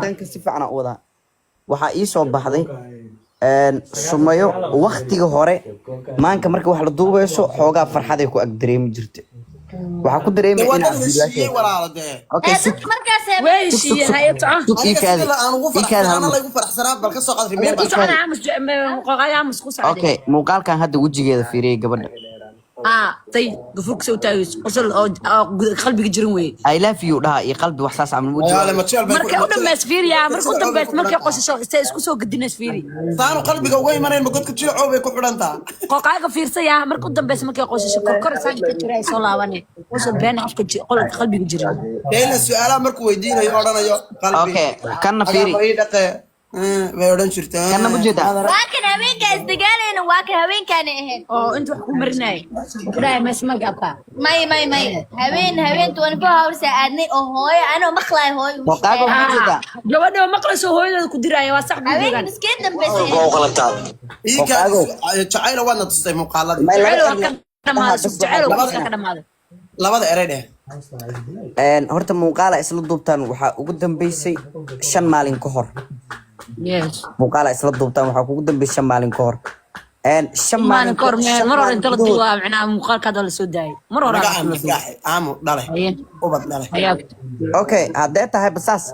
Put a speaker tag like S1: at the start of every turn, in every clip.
S1: tanka si fiican u wadaa waxa ii soo baxday sumayo waqtiga hore maanka marka wax la duubayso xoogaa farxad ay ku ag dareemi jirtay waxa ku dareemay in
S2: heshiiyey walaalade
S1: okay
S3: markaas
S4: ويشي هاي تعال
S2: أنا لا يقول فرحسنا بل كسر قدر مين بس
S4: أنا عامس خص عليه
S1: okay muuqaalkan hadda wajigeeda fiiriyay gabadha
S4: طيب قفوك سو تاويس وصل قلبي جرين وي
S1: I love you dhaha iyo qalbi wax saas camal wajiga
S2: لما تشيل
S4: marka u dhameysfiiri yaa marka u dhameys markay qosasho isku soo gadinays fiiri
S2: ثانو قلبك وين مرين ما قلت كتير عوبي كحولنتا
S4: qoqaaga fiirsaya marka u dhameys markay qosasho korkor saan ka jiray soo laabane wasal been afka qolka qalbiga jirin
S2: كاين السؤال مركو ويديناyo oranayo qalbi
S1: okay kana fiiri
S2: way oran jirtaa
S1: kana mujida
S3: laakiin habeenkaas dagaalena waa ka habeenkan ahayn
S4: oo inta wax ku marinay kudaa ma isma gabka
S3: may habeen 24 hours aadnay oo hooyo anoo maqlay hooyo
S1: muuqaalka mujida
S4: gabadha maqlayso hooyada ku diraya waa sax
S3: habeen
S4: gudigan
S3: miskeen dambeysay
S2: oo qalabtaa iika jacayl waana tustay muuqaalada labada eray dheh
S1: horta muuqaala isla duubtaan waxa ugu dambeysay 5 maalin ka hor
S4: yes
S1: muuqaala isla duubtaan waxa ugu dambeysay 5 maalin ka hor 5
S4: maalin ka hor mar hore inta la duubaa macnaa muuqaalka la soo daayay mar hore
S2: aamu dhalay ubad dhalay
S1: okay hadday tahay basaas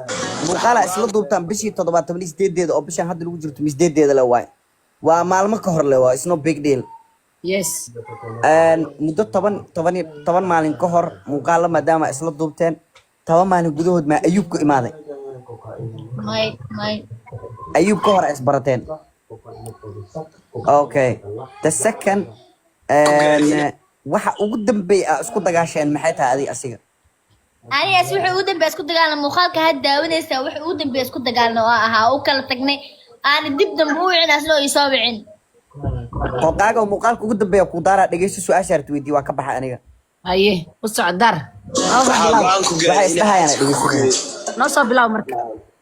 S1: muuqaala isla duubtaan bishii 78 oo bishan hadda lagu jirto 8 la waay waa maalmo ka hor le waa isno big deal
S4: yes
S1: muddo 10 maalin ka hor muuqaala maadaama isla duubteen 10 maalin gudahood ma ayub ku imaaday
S3: may
S1: ayub ka hor is barateen okay the second waxa ugu dambeey isku dagaasheen maxay tahay adiga asiga
S3: anigaas wuxuu u dambeeyay isku dagaalna muuqaalka had daawanaysa wuxuu u dambeeyay isku dagaalna oo ahaa oo kala tagnay aan dib dambe u wicinaasno oo isoo wicin
S1: qoqaaga muuqaalka ugu dambeeya ku daara dhageysto su'aasha aad weydiin waa ka baxay aniga
S4: haye u socdar
S1: waxay isdhahayaan dhageysto
S4: noo soo bilaw marka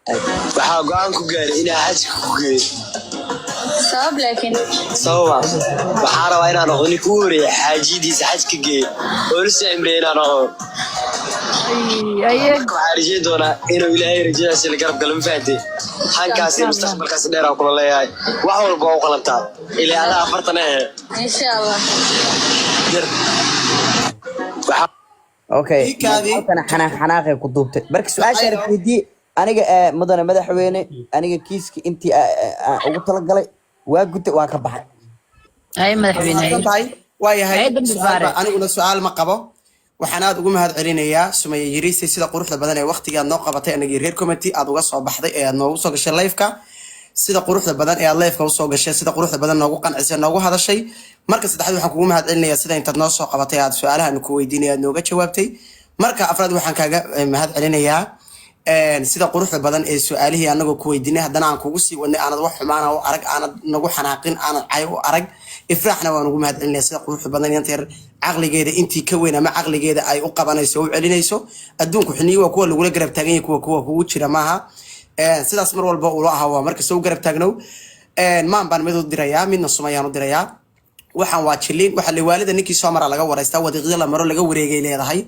S5: waxaa go'aan ku gaaray inaa xajka ku geeyo
S3: sabab laakiin
S5: sababa waxaa rabaa inaan noqdo ninka ugu horeeya xaajidiisa xajka geeyo oo la soo cimriyay inaan noqdo
S4: haye
S5: waxaa rajayn doonaa inuu ilaahay rajadaasi la garab galo ma fahamtay hankaasi mustaqbalkaasi dheeraa kula leeyahay wax walba waa u qalantaa ilaa adaa 40
S3: insha Allah
S1: okay kana xanaaqay ku duubtay marka su'aasha aad weydiin aniga mudane madaxweyne aniga kiiska intii ugu tala galay waa gudta waa ka baxay
S4: haye madaxweyne
S2: waayahay aniguna su'aal ma qabo waxaan aad ugu mahad celinayaa Sumaya Yiriisi sida quruxda badan ee waqtiga aad noo qabatay anagii reer committee aad uga soo baxday ee aad noogu soo gashay live-ka sida quruxda badan ee aad live-ka u soo gashay sida quruxda badan noogu qancisay noogu hadashay marka saddexaad waxaan kugu mahad celinayaa sida intaad noo soo qabatay aad su'aalahan ku weydiinay aad nooga jawaabtay marka afraad waxaan kaaga mahad celinayaa sida quruxda badan ee su'aalihii anagoo ku weydiinay haddana aan kugu sii wadnay aanad wax xumaan oo arag aanad nagu xanaaqin aanad cay u arag ifraaxna waan ugu mahad celinaa sida quruxda badan inta yar aqligeeda intii ka weyn ama aqligeeda ay u qabanayso u celinayso adduunku xiniyo waa kuwa lagu garab taagan yahay kuwa kugu jira maaha sidaas mar walba uu ahaa waa marka soo garab taagnow maan baan mid u dirayaa midna Sumayaan u dirayaa waxaan waa jilin waxa la waalida ninkii soo mara laga wareystaa wadiiqada la maro laga wareegay leedahay